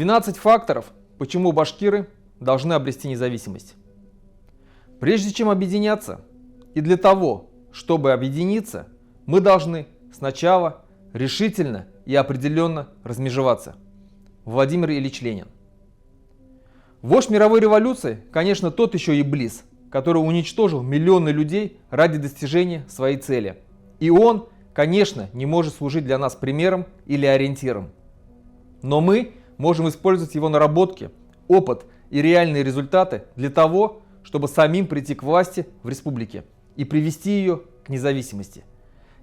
12 факторов, почему башкиры должны обрести независимость. Прежде чем объединяться, и для того, чтобы объединиться, мы должны сначала решительно и определенно размежеваться. Владимир Ильич Ленин. Вождь мировой революции, конечно, тот еще иблис, который уничтожил миллионы людей ради достижения своей цели. И он, конечно, не может служить для нас примером или ориентиром. Но мы можем использовать его наработки, опыт и реальные результаты для того, чтобы самим прийти к власти в республике и привести ее к независимости.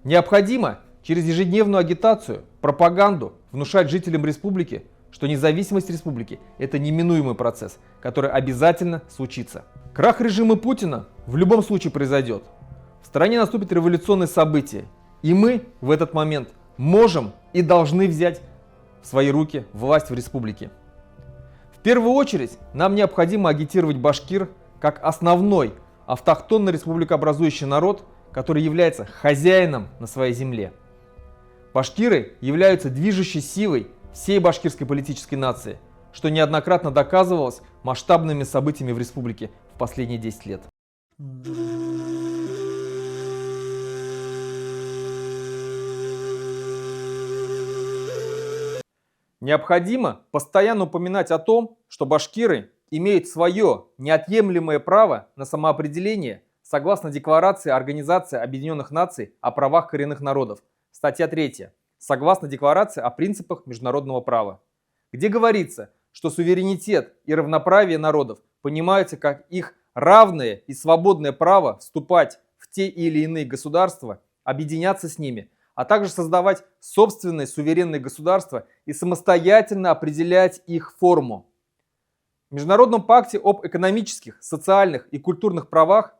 Необходимо через ежедневную агитацию, пропаганду внушать жителям республики, что независимость республики – это неминуемый процесс, который обязательно случится. Крах режима Путина в любом случае произойдет. В стране наступит революционное событие, и мы в этот момент можем и должны взять в свои руки власть в республике. В первую очередь нам необходимо агитировать башкир как основной автохтонно республикообразующий народ, который является хозяином на своей земле. Башкиры являются движущей силой всей башкирской политической нации, что неоднократно доказывалось масштабными событиями в республике в последние 10 лет. Необходимо постоянно упоминать о том, что башкиры имеют свое неотъемлемое право на самоопределение согласно Декларации Организации Объединенных Наций о правах коренных народов, статья 3, согласно Декларации о принципах международного права, где говорится, что суверенитет и равноправие народов понимаются как их равное и свободное право вступать в те или иные государства, объединяться с ними, а также создавать собственные суверенные государства и самостоятельно определять их форму. В Международном пакте об экономических, социальных и культурных правах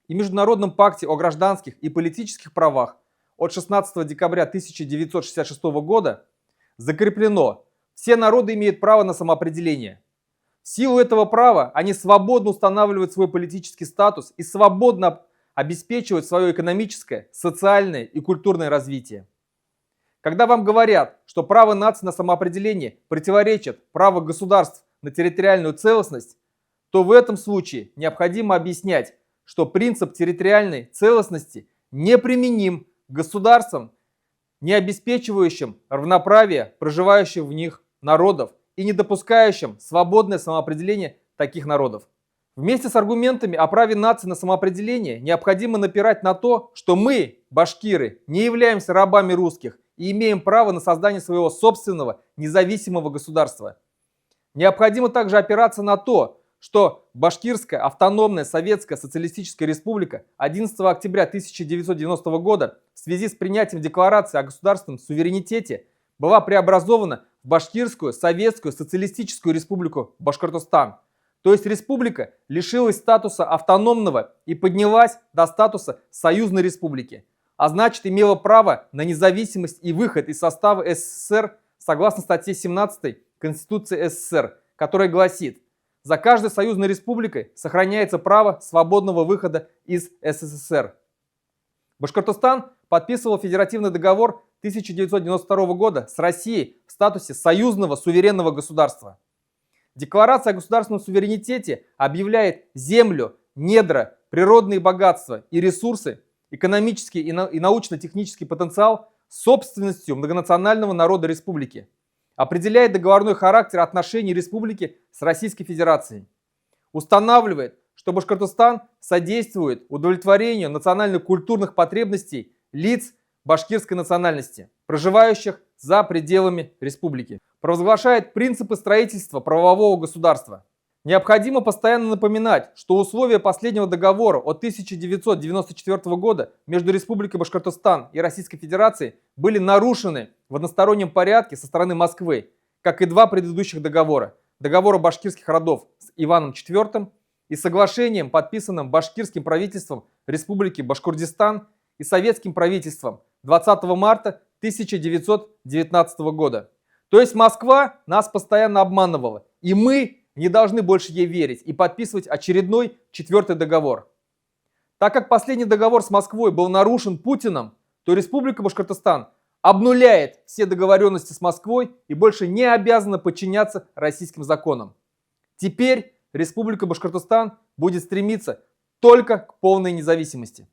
и Международном пакте о гражданских и политических правах от 16 декабря 1966 года закреплено: все народы имеют право на самоопределение. В силу этого права они свободно устанавливают свой политический статус и свободно обеспечивают свое экономическое, социальное и культурное развитие. Когда вам говорят, что право нации на самоопределение противоречит праву государств на территориальную целостность, то в этом случае необходимо объяснять, что принцип территориальной целостности неприменим к государствам, не обеспечивающим равноправие проживающих в них народов и не допускающим свободное самоопределение таких народов. Вместе с аргументами о праве нации на самоопределение необходимо напирать на то, что мы, башкиры, не являемся рабами русских и имеем право на создание своего собственного независимого государства. Необходимо также опираться на то, что Башкирская автономная Советская Социалистическая Республика 11 октября 1990 года в связи с принятием Декларации о государственном суверенитете была преобразована в Башкирскую Советскую Социалистическую Республику Башкортостан. То есть республика лишилась статуса автономного и поднялась до статуса союзной республики, а значит имела право на независимость и выход из состава СССР согласно статье 17 Конституции СССР, которая гласит: за каждой союзной республикой сохраняется право свободного выхода из СССР. Башкортостан подписывал федеративный договор 1992 года с Россией в статусе союзного суверенного государства. Декларация о государственном суверенитете объявляет землю, недра, природные богатства и ресурсы, экономический и научно-технический потенциал собственностью многонационального народа республики. Определяет договорной характер отношений республики с Российской Федерацией. Устанавливает, что Башкортостан содействует удовлетворению национально-культурных потребностей лиц башкирской национальности, проживающих за пределами республики. Провозглашает принципы строительства правового государства. Необходимо постоянно напоминать, что условия последнего договора от 1994 года между Республикой Башкортостан и Российской Федерацией были нарушены в одностороннем порядке со стороны Москвы, как и два предыдущих договора. Договора башкирских родов с Иваном IV и соглашением, подписанным башкирским правительством Республики Башкортостан и советским правительством 20 марта 1919 года. То есть Москва нас постоянно обманывала, и мы не должны больше ей верить и подписывать очередной 4-й договор. Так как последний договор с Москвой был нарушен Путиным, то Республика Башкортостан обнуляет все договоренности с Москвой и больше не обязана подчиняться российским законам. Теперь Республика Башкортостан будет стремиться только к полной независимости.